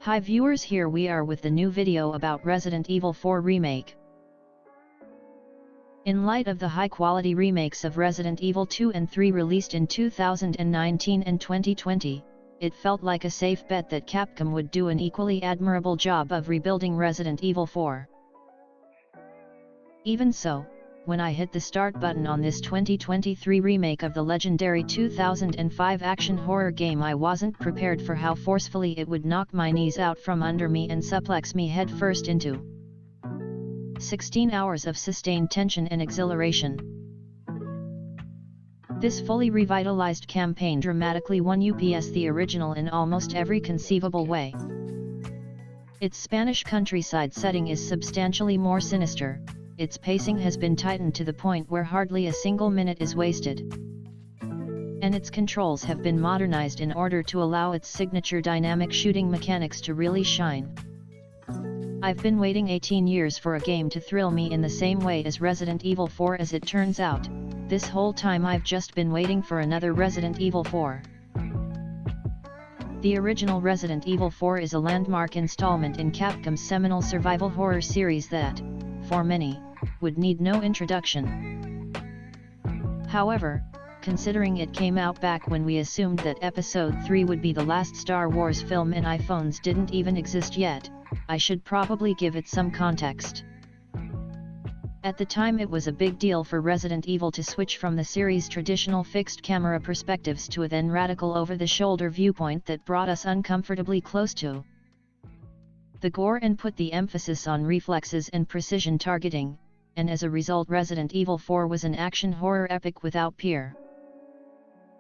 Hi viewers, here we are with the new video about Resident Evil 4 Remake. In light of the high-quality remakes of Resident Evil 2 and 3 released in 2019 and 2020, it felt like a safe bet that Capcom would do an equally admirable job of rebuilding Resident Evil 4. Even so, when I hit the start button on this 2023 remake of the legendary 2005 action horror game, I wasn't prepared for how forcefully it would knock my knees out from under me and suplex me headfirst into 16 hours of sustained tension and exhilaration. This fully revitalized campaign dramatically won UPS the original in almost every conceivable way. Its Spanish countryside setting is substantially more sinister. Its pacing has been tightened to the point where hardly a single minute is wasted. And its controls have been modernized in order to allow its signature dynamic shooting mechanics to really shine. I've been waiting 18 years for a game to thrill me in the same way as Resident Evil 4. As it turns out, this whole time I've just been waiting for another Resident Evil 4. The original Resident Evil 4 is a landmark installment in Capcom's seminal survival horror series that, for many, would need no introduction. However, considering it came out back when we assumed that Episode 3 would be the last Star Wars film and iPhones didn't even exist yet, I should probably give it some context. At the time, it was a big deal for Resident Evil to switch from the series' traditional fixed camera perspectives to a then radical over-the-shoulder viewpoint that brought us uncomfortably close to the gore and put the emphasis on reflexes and precision targeting, and as a result Resident Evil 4 was an action horror epic without peer.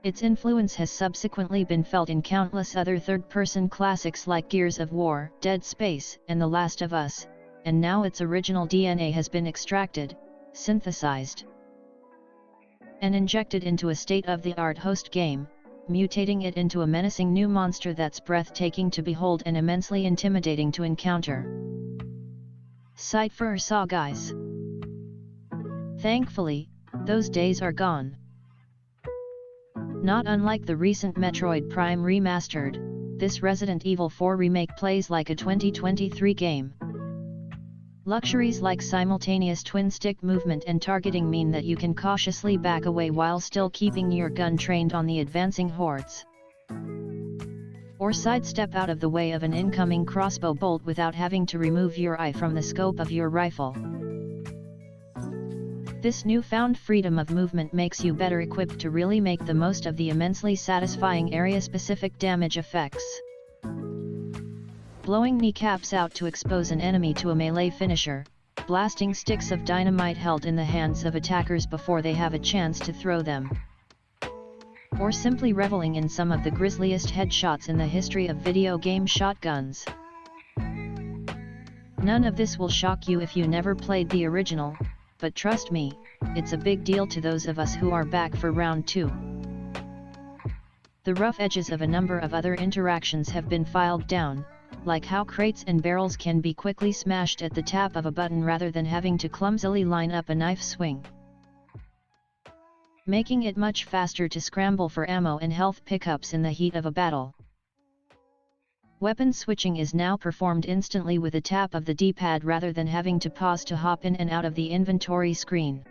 Its influence has subsequently been felt in countless other third-person classics like Gears of War, Dead Space, and The Last of Us, and now its original DNA has been extracted, synthesized, and injected into a state-of-the-art host game, mutating it into a menacing new monster that's breathtaking to behold and immensely intimidating to encounter. Sight for a saw, guys. Thankfully, those days are gone. Not unlike the recent Metroid Prime Remastered, this Resident Evil 4 remake plays like a 2023 game. Luxuries like simultaneous twin-stick movement and targeting mean that you can cautiously back away while still keeping your gun trained on the advancing hordes, or sidestep out of the way of an incoming crossbow bolt without having to remove your eye from the scope of your rifle. This newfound freedom of movement makes you better equipped to really make the most of the immensely satisfying area-specific damage effects. Blowing kneecaps out to expose an enemy to a melee finisher, blasting sticks of dynamite held in the hands of attackers before they have a chance to throw them, or simply reveling in some of the grisliest headshots in the history of video game shotguns. None of this will shock you if you never played the original, but trust me, it's a big deal to those of us who are back for round 2. The rough edges of a number of other interactions have been filed down, like how crates and barrels can be quickly smashed at the tap of a button rather than having to clumsily line up a knife swing, making it much faster to scramble for ammo and health pickups in the heat of a battle. Weapon switching is now performed instantly with a tap of the D-pad rather than having to pause to hop in and out of the inventory screen.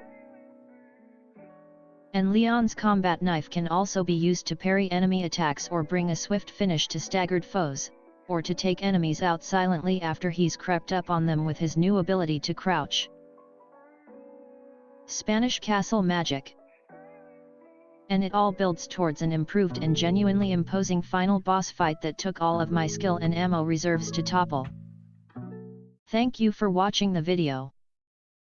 And Leon's combat knife can also be used to parry enemy attacks or bring a swift finish to staggered foes, or to take enemies out silently after he's crept up on them with his new ability to crouch. Spanish castle magic. And it all builds towards an improved and genuinely imposing final boss fight that took all of my skill and ammo reserves to topple. Thank you for watching the video.